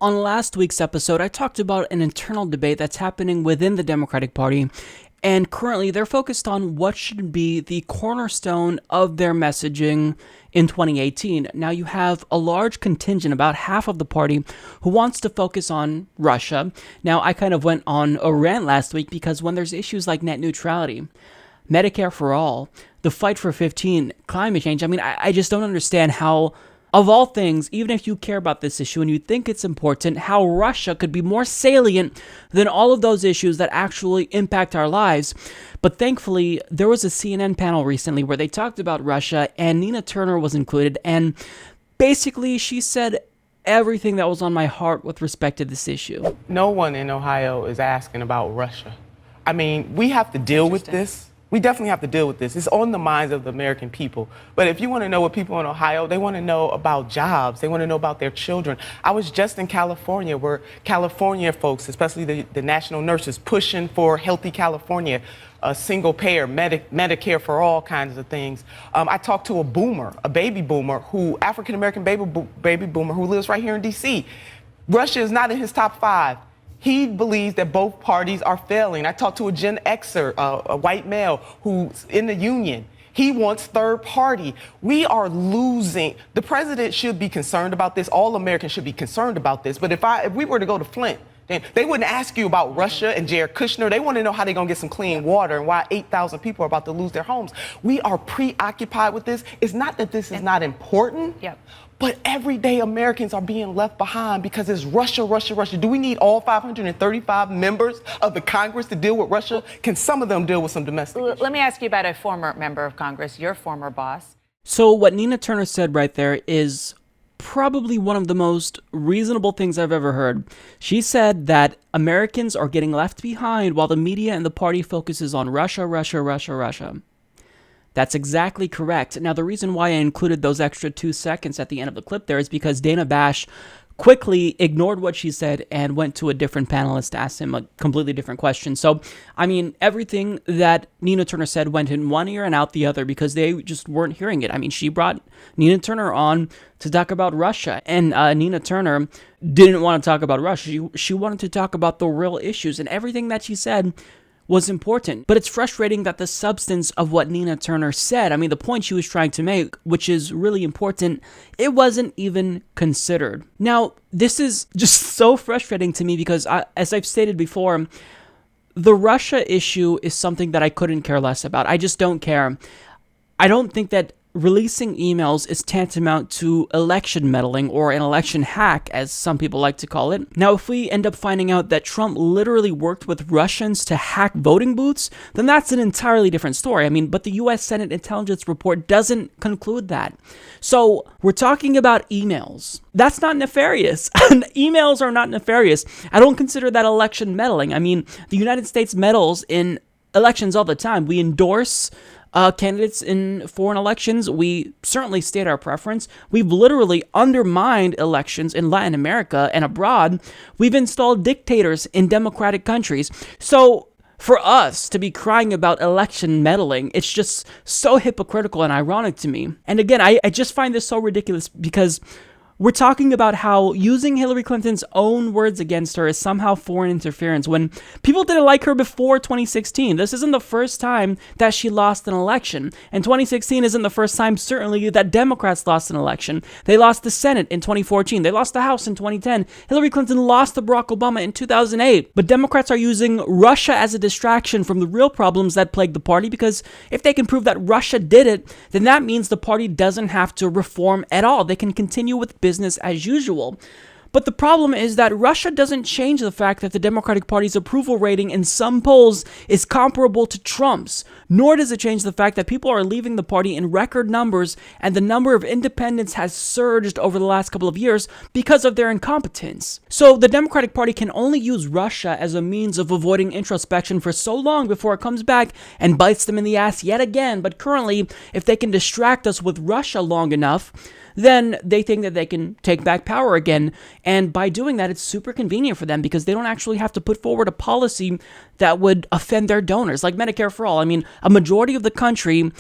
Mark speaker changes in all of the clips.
Speaker 1: On last week's episode, I talked about an internal debate that's happening within the Democratic Party, and currently they're focused on what should be the cornerstone of their messaging in 2018. Now, you have a large contingent, about half of the party, who wants to focus on Russia. Now, I kind of went on a rant last week because when there's issues like net neutrality, Medicare for all, the fight for 15, climate change, I just don't understand how, of all things, even if you care about this issue and you think it's important, how Russia could be more salient than all of those issues that actually impact our lives. But thankfully, there was a CNN panel recently where they talked about Russia, and Nina Turner was included, and basically she said everything that was on my heart with respect to this issue.
Speaker 2: No one in Ohio is asking about Russia. We have to deal with this. We definitely have to deal with this. It's on the minds of the American people. But if you want to know what people in Ohio, they want to know about jobs. They want to know about their children. I was just in California where California folks, especially the national nurses, pushing for healthy California, single payer, Medicare for all kinds of things. I talked to a baby boomer, African-American baby boomer who lives right here in D.C. Russia is not in his top 5. He believes that both parties are failing. I talked to a Gen Xer, a white male who's in the union. He wants third party. We are losing. The president should be concerned about this. All Americans should be concerned about this. But if we were to go to Flint, then they wouldn't ask you about Russia and Jared Kushner. They want to know how they're going to get some clean water and why 8,000 people are about to lose their homes. We are preoccupied with this. It's not that this is not important.
Speaker 3: Yep.
Speaker 2: But everyday Americans are being left behind because it's Russia, Russia, Russia. Do we need all 535 members of the Congress to deal with Russia? Can some of them deal with some domestic issues?
Speaker 3: Let me ask you about a former member of Congress, your former boss.
Speaker 1: So what Nina Turner said right there is probably one of the most reasonable things I've ever heard. She said that Americans are getting left behind while the media and the party focuses on Russia, Russia, Russia, Russia. That's exactly correct. Now, the reason why I included those extra 2 seconds at the end of the clip there is because Dana Bash quickly ignored what she said and went to a different panelist to ask him a completely different question. So, everything that Nina Turner said went in one ear and out the other because they just weren't hearing it. She brought Nina Turner on to talk about Russia, and Nina Turner didn't want to talk about Russia. She wanted to talk about the real issues, and everything that she said was important. But it's frustrating that the substance of what Nina Turner said, the point she was trying to make, which is really important, it wasn't even considered. Now, this is just so frustrating to me because, as I've stated before, the Russia issue is something that I couldn't care less about. I just don't care. I don't think that releasing emails is tantamount to election meddling or an election hack, as some people like to call it. Now, if we end up finding out that Trump literally worked with Russians to hack voting booths, then that's an entirely different story. But the U.S. Senate Intelligence Report doesn't conclude that. So we're talking about emails. That's not nefarious. Emails are not nefarious. I don't consider that election meddling. The United States meddles in elections all the time. We endorse candidates in foreign elections. We certainly state our preference. We've literally undermined elections in Latin America and abroad. We've installed dictators in democratic countries. So for us to be crying about election meddling, it's just so hypocritical and ironic to me. And again, I just find this so ridiculous because we're talking about how using Hillary Clinton's own words against her is somehow foreign interference when people didn't like her before 2016. This isn't the first time that she lost an election. And 2016 isn't the first time, certainly, that Democrats lost an election. They lost the Senate in 2014. They lost the House in 2010. Hillary Clinton lost to Barack Obama in 2008. But Democrats are using Russia as a distraction from the real problems that plague the party because if they can prove that Russia did it, then that means the party doesn't have to reform at all. They can continue with business as usual. But the problem is that Russia doesn't change the fact that the Democratic Party's approval rating in some polls is comparable to Trump's, nor does it change the fact that people are leaving the party in record numbers and the number of independents has surged over the last couple of years because of their incompetence. So the Democratic Party can only use Russia as a means of avoiding introspection for so long before it comes back and bites them in the ass yet again. But currently, if they can distract us with Russia long enough, then they think that they can take back power again. And by doing that, it's super convenient for them because they don't actually have to put forward a policy that would offend their donors, like Medicare for all. A majority of the country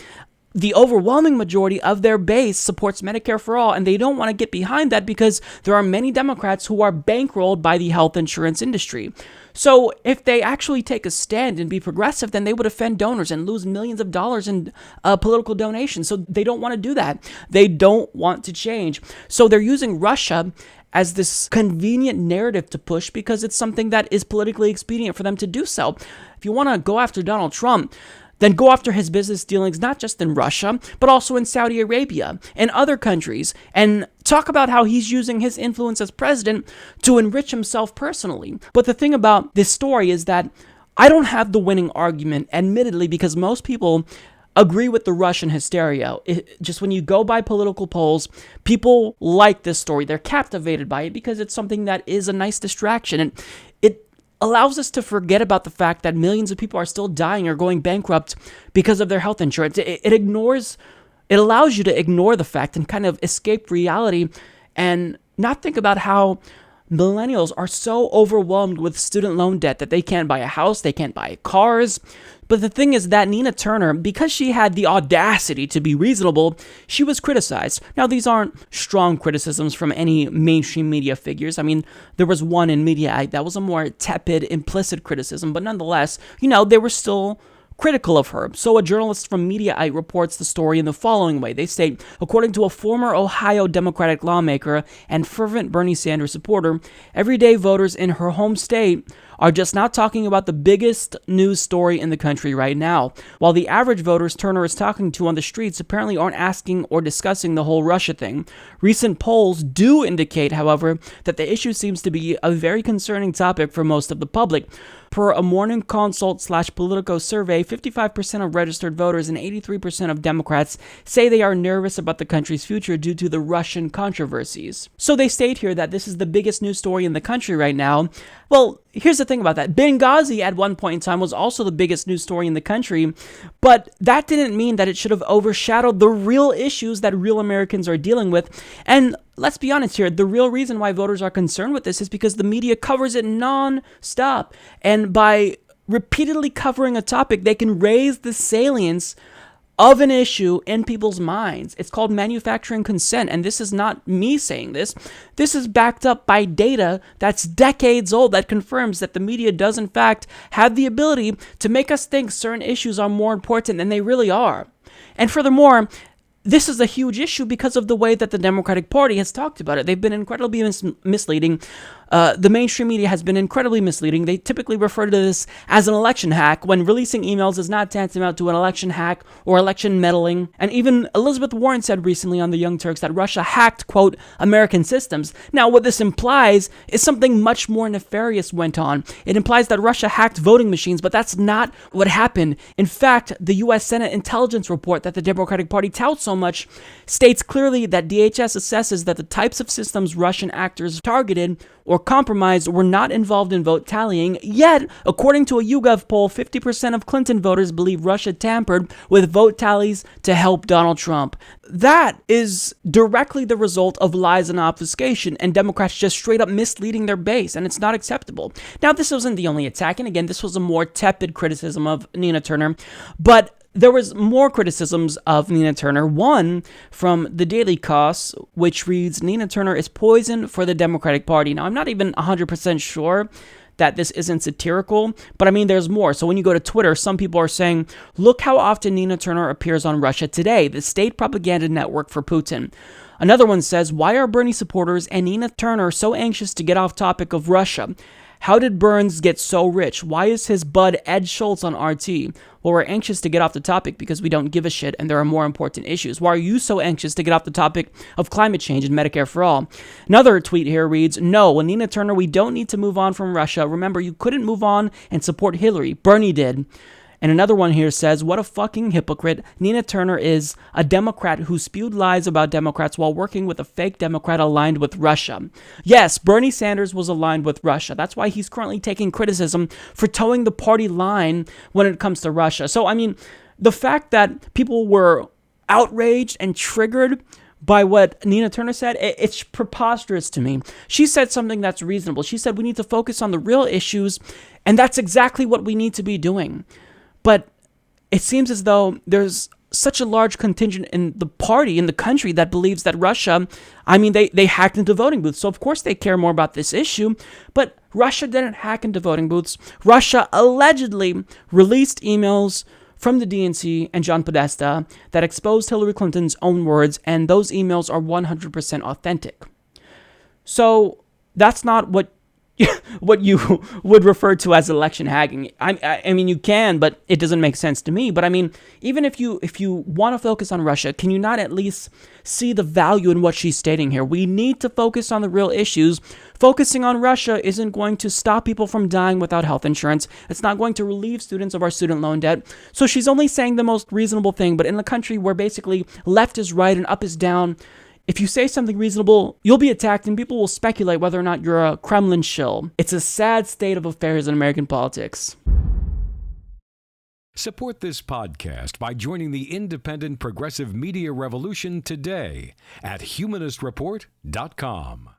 Speaker 1: the overwhelming majority of their base supports Medicare for all, and they don't want to get behind that because there are many Democrats who are bankrolled by the health insurance industry. So if they actually take a stand and be progressive, then they would offend donors and lose millions of dollars in political donations. So they don't want to do that. They don't want to change. So they're using Russia as this convenient narrative to push because it's something that is politically expedient for them to do so. If you want to go after Donald Trump, then go after his business dealings, not just in Russia, but also in Saudi Arabia and other countries, and talk about how he's using his influence as president to enrich himself personally. But the thing about this story is that I don't have the winning argument, admittedly, because most people agree with the Russian hysteria. Just when you go by political polls, people like this story. They're captivated by it because it's something that is a nice distraction. And it allows us to forget about the fact that millions of people are still dying or going bankrupt because of their health insurance. It allows you to ignore the fact and kind of escape reality and not think about how millennials are so overwhelmed with student loan debt that they can't buy a house, they can't buy cars. But the thing is that Nina Turner, because she had the audacity to be reasonable, she was criticized. Now, these aren't strong criticisms from any mainstream media figures. I mean, there was one in Mediaite that was a more tepid, implicit criticism, but nonetheless, they were still critical of her. So a journalist from Mediaite reports the story in the following way. They state, according to a former Ohio Democratic lawmaker and fervent Bernie Sanders supporter, everyday voters in her home state are just not talking about the biggest news story in the country right now. While the average voters Turner is talking to on the streets apparently aren't asking or discussing the whole Russia thing. Recent polls do indicate, however, that the issue seems to be a very concerning topic for most of the public. Per a Morning Consult/Politico survey, 55% of registered voters and 83% of Democrats say they are nervous about the country's future due to the Russian controversies. So they state here that this is the biggest news story in the country right now. Well, here's the thing about that. Benghazi at one point in time was also the biggest news story in the country, but that didn't mean that it should have overshadowed the real issues that real Americans are dealing with. And let's be honest here, the real reason why voters are concerned with this is because the media covers it non-stop. And by repeatedly covering a topic, they can raise the salience of an issue in people's minds. It's called manufacturing consent, and this is not me saying this. This is backed up by data that's decades old that confirms that the media does in fact have the ability to make us think certain issues are more important than they really are. And furthermore, this is a huge issue because of the way that the Democratic Party has talked about it. They've been incredibly misleading. The mainstream media has been incredibly misleading. They typically refer to this as an election hack when releasing emails is not tantamount to an election hack or election meddling. And even Elizabeth Warren said recently on the Young Turks that Russia hacked, quote, American systems. Now, what this implies is something much more nefarious went on. It implies that Russia hacked voting machines, but that's not what happened. In fact, the U.S. Senate intelligence report that the Democratic Party touts so much states clearly that DHS assesses that the types of systems Russian actors targeted or compromised were not involved in vote tallying, yet, according to a YouGov poll, 50% of Clinton voters believe Russia tampered with vote tallies to help Donald Trump. That is directly the result of lies and obfuscation, and Democrats just straight up misleading their base, and it's not acceptable. Now, this wasn't the only attack, and again, this was a more tepid criticism of Nina Turner, but there was more criticisms of Nina Turner. One from the Daily Kos, which reads, Nina Turner is poison for the Democratic Party. Now, I'm not even 100% sure that this isn't satirical, but I mean, there's more. So when you go to Twitter, some people are saying, look how often Nina Turner appears on Russia Today, the state propaganda network for Putin. Another one says, why are Bernie supporters and Nina Turner so anxious to get off topic of Russia? How did Burns get so rich? Why is his bud Ed Schultz on RT? Well, we're anxious to get off the topic because we don't give a shit and there are more important issues. Why are you so anxious to get off the topic of climate change and Medicare for all? Another tweet here reads, no, Nina Turner, we don't need to move on from Russia. Remember, you couldn't move on and support Hillary. Bernie did. And another one here says, what a fucking hypocrite. Nina Turner is a Democrat who spewed lies about Democrats while working with a fake Democrat aligned with Russia. Yes, Bernie Sanders was aligned with Russia. That's why he's currently taking criticism for towing the party line when it comes to Russia. So, I mean, the fact that people were outraged and triggered by what Nina Turner said, it's preposterous to me. She said something that's reasonable. She said we need to focus on the real issues, and that's exactly what we need to be doing. But it seems as though there's such a large contingent in the party, in the country, that believes that Russia, I mean, they hacked into voting booths, so of course they care more about this issue, but Russia didn't hack into voting booths. Russia allegedly released emails from the DNC and John Podesta that exposed Hillary Clinton's own words, and those emails are 100% authentic. So that's not what you would refer to as election hacking. I mean, you can, but it doesn't make sense to me. But I mean, even if you want to focus on Russia, can you not at least see the value in what she's stating here? We need to focus on the real issues. Focusing on Russia isn't going to stop people from dying without health insurance. It's not going to relieve students of our student loan debt. So she's only saying the most reasonable thing. But in a country where basically left is right and up is down, if you say something reasonable, you'll be attacked and people will speculate whether or not you're a Kremlin shill. It's a sad state of affairs in American politics.
Speaker 4: Support this podcast by joining the independent progressive media revolution today at humanistreport.com.